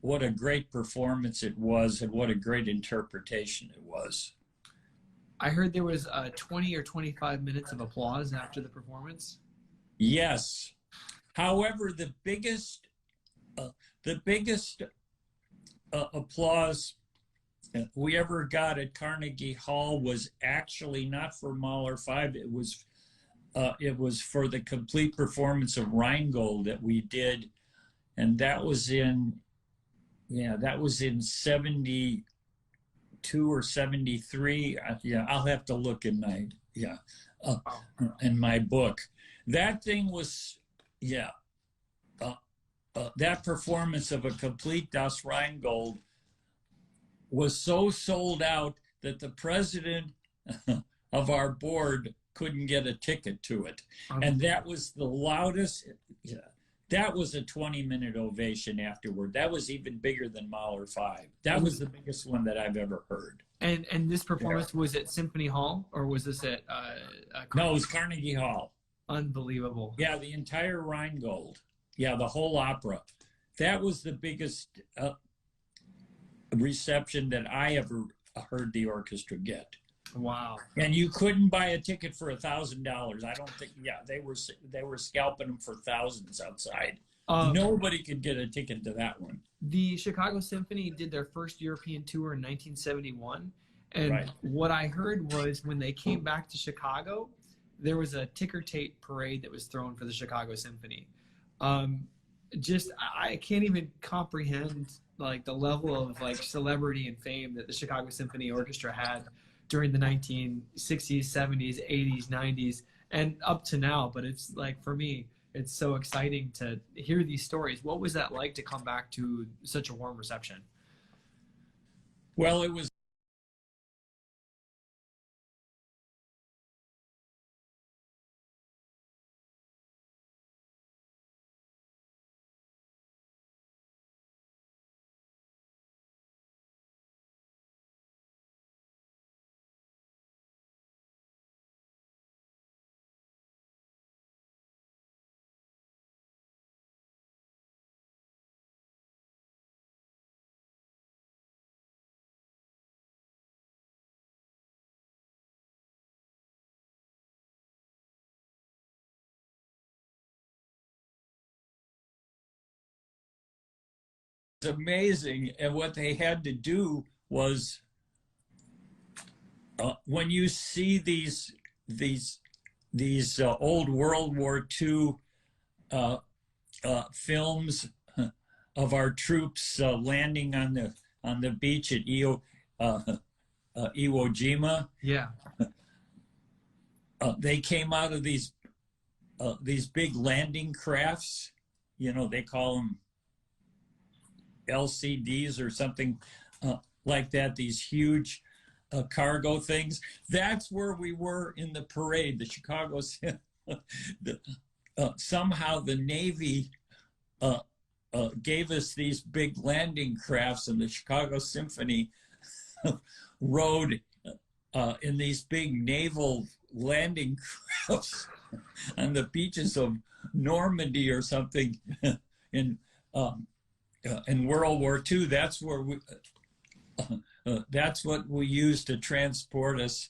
Speaker 2: what a great performance it was and what a great interpretation it was.
Speaker 1: I heard there was 20 or 25 minutes of applause after the performance.
Speaker 2: Yes. However, the biggest applause we ever got at Carnegie Hall was actually not for Mahler 5. It was for the complete performance of Rheingold that we did, and that was in 72 or 73. I'll have to look in my book. That thing was, that performance of a complete Das Rheingold was so sold out that the president of our board couldn't get a ticket to it. And that was the loudest. That was a 20-minute ovation afterward. That was even bigger than Mahler 5. That was the biggest one that I've ever heard.
Speaker 1: And this performance was at Symphony Hall, or was this at
Speaker 2: No, it was Carnegie Hall.
Speaker 1: Unbelievable.
Speaker 2: Yeah, the entire Rheingold. yeah, the whole opera. That was the biggest reception that I ever heard the orchestra get.
Speaker 1: Wow.
Speaker 2: And you couldn't buy a ticket for $1,000. I don't think. Yeah, they were scalping them for thousands outside. Nobody could get a ticket to that one.
Speaker 1: The Chicago Symphony did their first European tour in 1971, and
Speaker 2: Right.
Speaker 1: what I heard was when they came back to Chicago, there was a ticker tape parade that was thrown for the Chicago Symphony. Just I can't even comprehend like the level of like celebrity and fame that the Chicago Symphony Orchestra had during the 1960s, 70s, 80s, 90s, and up to now. But it's like, for me, it's so exciting to hear these stories. What was that like to come back to such a warm reception?
Speaker 2: Well, it was amazing. And what they had to do was, when you see these old World War II films of our troops landing on the beach at Iwo Jima,
Speaker 1: Yeah.
Speaker 2: they came out of these big landing crafts. You know, they call them LCDs or something like that. These huge cargo things. That's where we were in the parade. The Chicago, somehow the Navy gave us these big landing crafts, and the Chicago Symphony rode in these big naval landing crafts on the beaches of Normandy or something in World War II. That's where that's what we used to transport us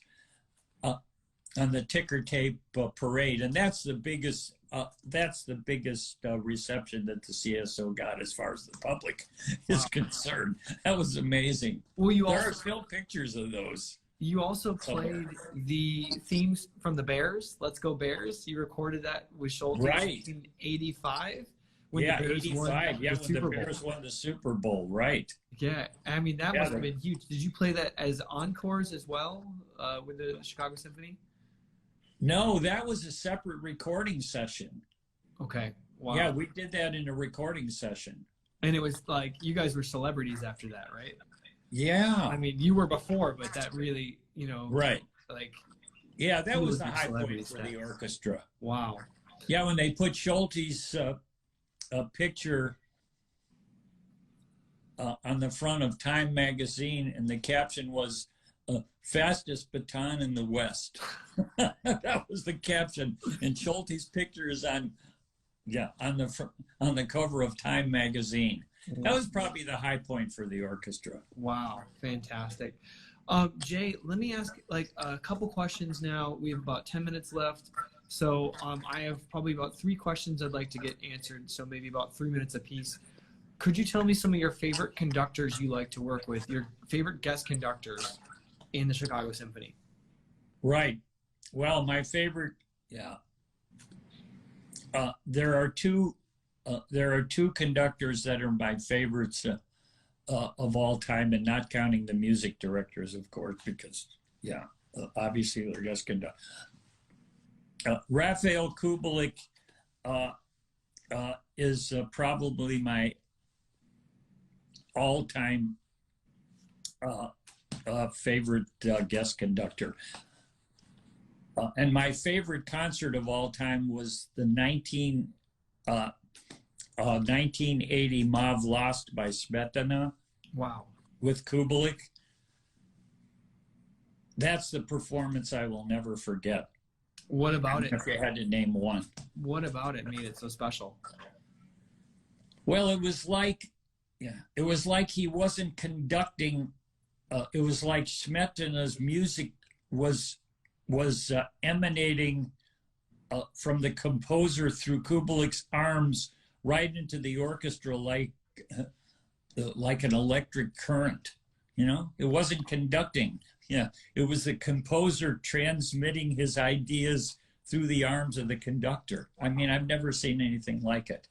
Speaker 2: on the ticker tape parade, and that's the biggest reception that the CSO got as far as the public is concerned. That was amazing.
Speaker 1: Well,
Speaker 2: There are still pictures of those.
Speaker 1: You also played the themes from the Bears. Let's Go Bears. You recorded that with Schulte
Speaker 2: Right.
Speaker 1: in 85.
Speaker 2: Yeah, 85. Yeah, when the Bears won the Super Bowl. Right.
Speaker 1: Yeah, I mean, that must have been huge. Did you play that as encores as well with the Chicago Symphony?
Speaker 2: No, that was a separate recording session.
Speaker 1: Okay. Wow.
Speaker 2: Yeah, we did that in a recording session.
Speaker 1: And it was like, you guys were celebrities after that, right?
Speaker 2: Yeah.
Speaker 1: I mean, you were before, but that really,
Speaker 2: right.
Speaker 1: Like.
Speaker 2: Yeah, that was the high point for the orchestra.
Speaker 1: Wow.
Speaker 2: Yeah, when they put Schulte's picture on the front of Time magazine, and the caption was fastest baton in the West. That was the caption, and Schulte's picture is on the cover of Time magazine. That was probably the high point for the orchestra.
Speaker 1: Wow, fantastic. Jay, let me ask like a couple questions now. We have about 10 minutes left. So I have probably about 3 questions I'd like to get answered, so maybe about 3 minutes apiece. Could you tell me some of your favorite conductors you like to work with, your favorite guest conductors in the Chicago Symphony? Right.
Speaker 2: Well, my favorite, there are two conductors that are my favorites of all time, and not counting the music directors, of course, because obviously they're guest conductors. Raphael Kubelik is probably my all-time favorite guest conductor. And my favorite concert of all time was the 1980 Mav Lost by Smetana.
Speaker 1: Wow.
Speaker 2: With Kubelik. That's the performance I will never forget.
Speaker 1: What about it?
Speaker 2: If you had to name one.
Speaker 1: What about it made it so special?
Speaker 2: Well, it was like, yeah, it was like he wasn't conducting. It was like Smetana's music was emanating from the composer through Kubelik's arms right into the orchestra like an electric current. You know, it wasn't conducting. Yeah, it was the composer transmitting his ideas through the arms of the conductor. I mean, I've never seen anything like it.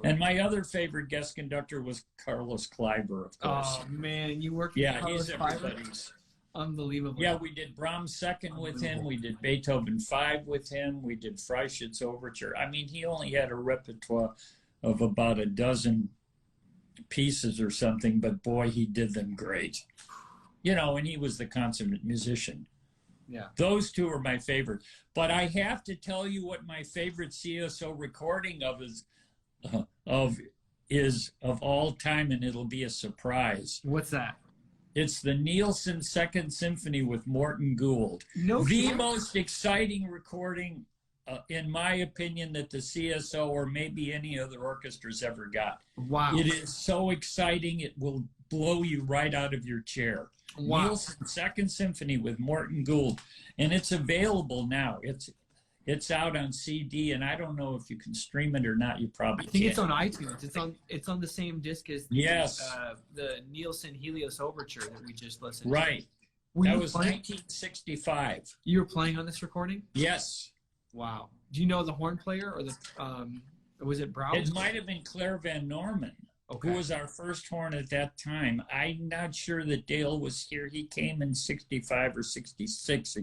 Speaker 2: And my other favorite guest conductor was Carlos Kleiber, of course.
Speaker 1: Oh man, you worked with
Speaker 2: Yeah,
Speaker 1: Carlos
Speaker 2: he's
Speaker 1: Kleiber?
Speaker 2: everybody's.
Speaker 1: Unbelievable.
Speaker 2: Yeah, we did Brahms Second with him. We did Beethoven Five with him. We did Freischütz Overture. I mean, he only had a repertoire of about a dozen pieces or something, but boy, he did them great. You know, and he was the consummate musician.
Speaker 1: Yeah.
Speaker 2: Those two are my favorite. But I have to tell you what my favorite CSO recording is of all time, and it'll be a surprise.
Speaker 1: What's that?
Speaker 2: It's the Nielsen Second Symphony with Morton Gould.
Speaker 1: No
Speaker 2: the
Speaker 1: shit.
Speaker 2: most exciting recording, in my opinion, that the CSO or maybe any other orchestra's ever got.
Speaker 1: Wow.
Speaker 2: It is so exciting, it will blow you right out of your chair.
Speaker 1: Wow.
Speaker 2: Nielsen Second Symphony with Morton Gould. And it's available now. It's out on CD, and I don't know if you can stream it or not. You probably
Speaker 1: I think
Speaker 2: can.
Speaker 1: it's on iTunes. It's on the same disc as the Nielsen Helios Overture that we just listened to.
Speaker 2: Right. That was 1965.
Speaker 1: You were playing on this recording?
Speaker 2: Yes.
Speaker 1: Wow. Do you know the horn player or the was it Brown?
Speaker 2: It might have been Claire Van Norman, who was our first horn at that time. I'm not sure that Dale was here. He came in 65 or 66.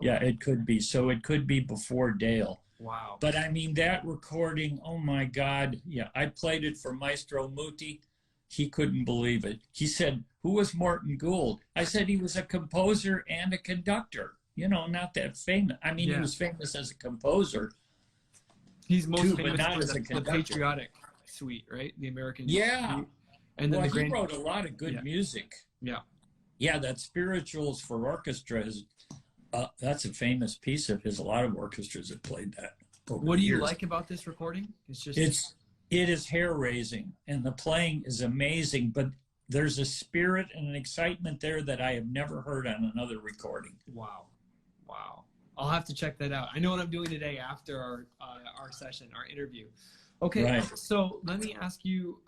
Speaker 2: Yeah, it could be. So it could be before Dale.
Speaker 1: Wow.
Speaker 2: But I mean, that recording, oh my God. Yeah, I played it for Maestro Muti. He couldn't believe it. He said, who was Morton Gould? I said he was a composer and a conductor. You know, not that famous. I mean, he was famous as a composer.
Speaker 1: He's most
Speaker 2: too,
Speaker 1: famous
Speaker 2: but not
Speaker 1: for
Speaker 2: as a
Speaker 1: the
Speaker 2: conductor.
Speaker 1: Patriotic Suite, right? The American
Speaker 2: Yeah.
Speaker 1: Suite. And then
Speaker 2: Well, he wrote a lot of good music.
Speaker 1: Yeah.
Speaker 2: Yeah, that Spirituals for Orchestra is, that's a famous piece of his. A lot of orchestras have played that.
Speaker 1: What do you like about this recording?
Speaker 2: It is hair raising, and the playing is amazing, but there's a spirit and an excitement there that I have never heard on another recording.
Speaker 1: Wow. I'll have to check that out. I know what I'm doing today after our session, our interview. Okay,
Speaker 2: right.
Speaker 1: So let me ask you,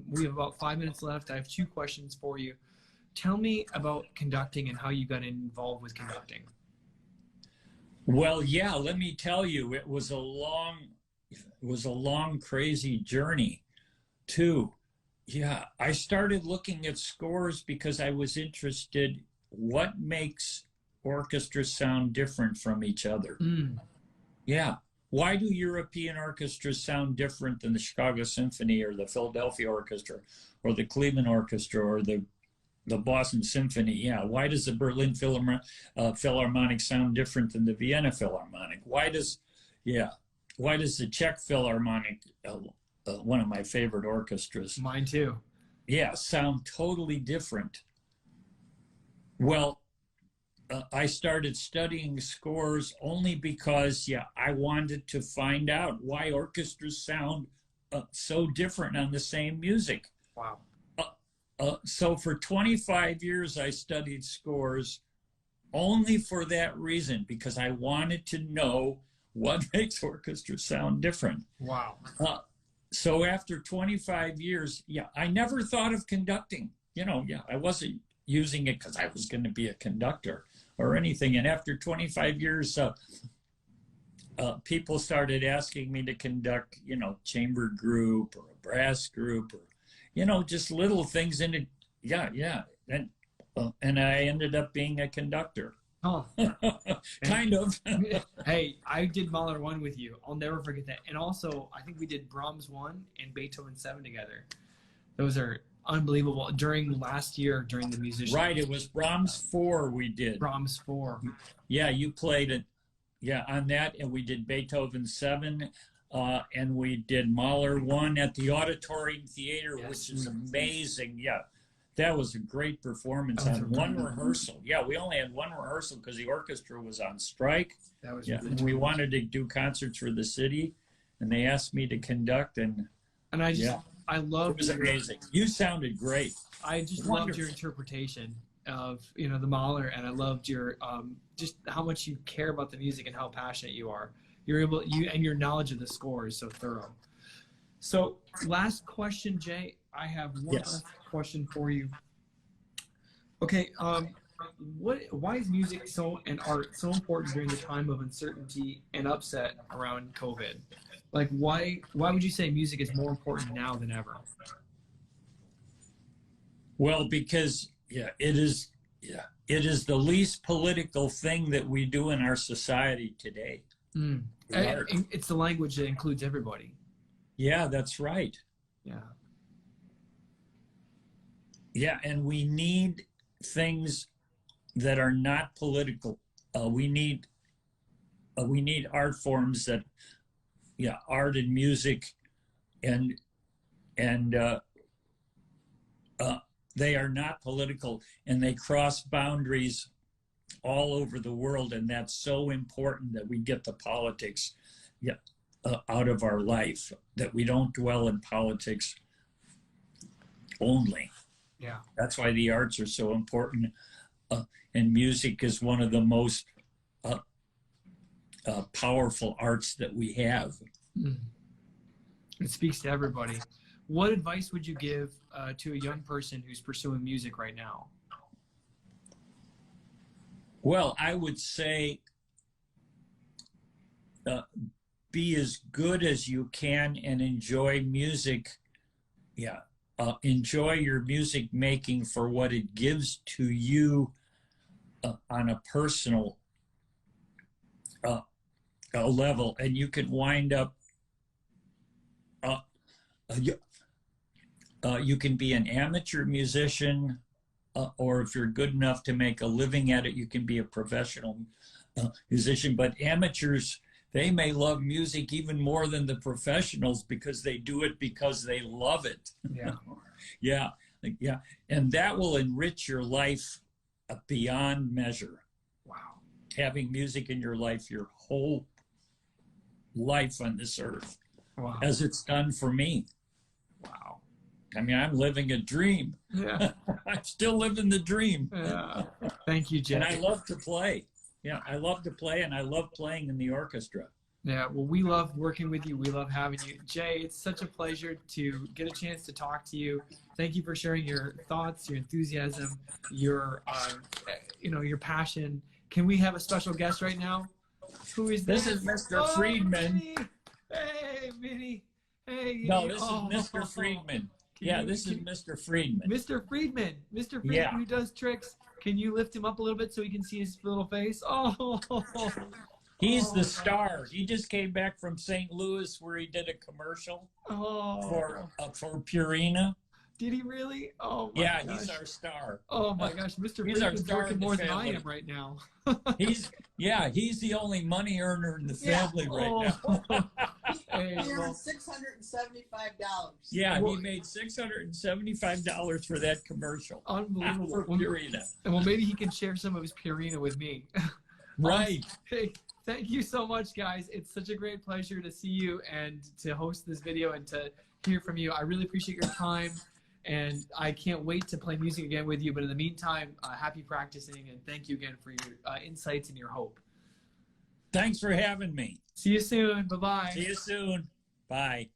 Speaker 1: we have about 5 minutes left. I have 2 questions for you. Tell me about conducting and how you got involved with conducting.
Speaker 2: Well, yeah, let me tell you, it was a long, crazy journey too. Yeah, I started looking at scores because I was interested what makes orchestras sound different from each other. Yeah. Why do European orchestras sound different than the Chicago Symphony or the Philadelphia Orchestra or the Cleveland Orchestra or the Boston Symphony? Yeah. Why does the Berlin Philharmonic sound different than the Vienna Philharmonic? Why does the Czech Philharmonic, one of my favorite orchestras,
Speaker 1: mine too,
Speaker 2: sound totally different? Well, I started studying scores only because, I wanted to find out why orchestras sound so different on the same music.
Speaker 1: Wow.
Speaker 2: So for 25 years, I studied scores only for that reason, because I wanted to know what makes orchestras sound different.
Speaker 1: Wow.
Speaker 2: So after 25 years, I never thought of conducting. I wasn't using it because I was going to be a conductor or anything. And after 25 years, people started asking me to conduct, chamber group or a brass group or, just little things in it. And I ended up being a conductor.
Speaker 1: Oh,
Speaker 2: kind of.
Speaker 1: Hey, I did Mahler 1 with you. I'll never forget that. And also, I think we did Brahms 1 and Beethoven 7 together. Those are unbelievable. During last year, during the musician.
Speaker 2: Right, it was Brahms 4 we did.
Speaker 1: Brahms 4.
Speaker 2: Yeah, you played it. Yeah, on that, and we did Beethoven 7, and we did Mahler 1 at the Auditorium Theater, which is amazing. Yeah, that was a great performance on one rehearsal. Yeah, we only had one rehearsal because the orchestra was on strike.
Speaker 1: That was
Speaker 2: and we wanted to do concerts for the city, and they asked me to conduct, and
Speaker 1: I I
Speaker 2: It
Speaker 1: loved
Speaker 2: was amazing. You sounded great.
Speaker 1: I just loved your interpretation of, you know, the Mahler, and I loved your just how much you care about the music and how passionate you are. And your knowledge of the score is so thorough. So last question, Jay. I have one last question for you. Okay, why is music and art so important during the time of uncertainty and upset around COVID? Like, why would you say music is more important now than ever?
Speaker 2: Well, because it is the least political thing that we do in our society today.
Speaker 1: And it's the language that includes everybody. Yeah,
Speaker 2: that's right.
Speaker 1: Yeah.
Speaker 2: Yeah, and we need things that are not political. We need art forms that, art and music, and they are not political, and they cross boundaries all over the world, and that's so important that we get the politics out of our life, that we don't dwell in politics only.
Speaker 1: Yeah,
Speaker 2: that's why the arts are so important, and music is one of the most powerful arts that we have.
Speaker 1: It speaks to everybody. What advice would you give to a young person who's pursuing music right now?
Speaker 2: Well, I would say be as good as you can and enjoy music. Enjoy your music making for what it gives to you on a personal level, and you can wind up you can be an amateur musician, or if you're good enough to make a living at it, you can be a professional musician. But amateurs, they may love music even more than the professionals because they do it because they love it.
Speaker 1: Yeah.
Speaker 2: Yeah. And that will enrich your life beyond measure.
Speaker 1: Wow.
Speaker 2: Having music in your life, your whole life on this earth, as it's done for me.
Speaker 1: Wow.
Speaker 2: I mean, I'm living a dream.
Speaker 1: Yeah.
Speaker 2: I'm still living the dream.
Speaker 1: Yeah. Thank you, Jay.
Speaker 2: And I love to play. Yeah, I love to play, and I love playing in the orchestra.
Speaker 1: Yeah, well, we love working with you. We love having you. Jay, it's such a pleasure to get a chance to talk to you. Thank you for sharing your thoughts, your enthusiasm, your passion. Can we have a special guest right now? Who is this?
Speaker 2: This is Mr. Friedman.
Speaker 1: Minnie. Hey, Minnie. Hey.
Speaker 2: No, this is Mr. Friedman. This is Mr. Friedman.
Speaker 1: Mr. Friedman. Mr. Friedman, who does tricks. Can you lift him up a little bit so he can see his little face? Oh.
Speaker 2: He's the star. He just came back from St. Louis where he did a commercial for Purina.
Speaker 1: Did he really? Oh my gosh.
Speaker 2: He's our star.
Speaker 1: Oh my gosh, Mr. Friedman's working more than I am right now.
Speaker 2: He's the only money earner in the family right now.
Speaker 3: He earned $675.
Speaker 2: Yeah, he made $675 for that commercial.
Speaker 1: Unbelievable.
Speaker 2: For Purina.
Speaker 1: Well, maybe he can share some of his Purina with me.
Speaker 2: Right.
Speaker 1: Hey, thank you so much, guys. It's such a great pleasure to see you and to host this video and to hear from you. I really appreciate your time, and I can't wait to play music again with you. But in the meantime, happy practicing, and thank you again for your insights and your hope.
Speaker 2: Thanks for having me.
Speaker 1: See you soon. Bye-bye.
Speaker 2: See you soon. Bye.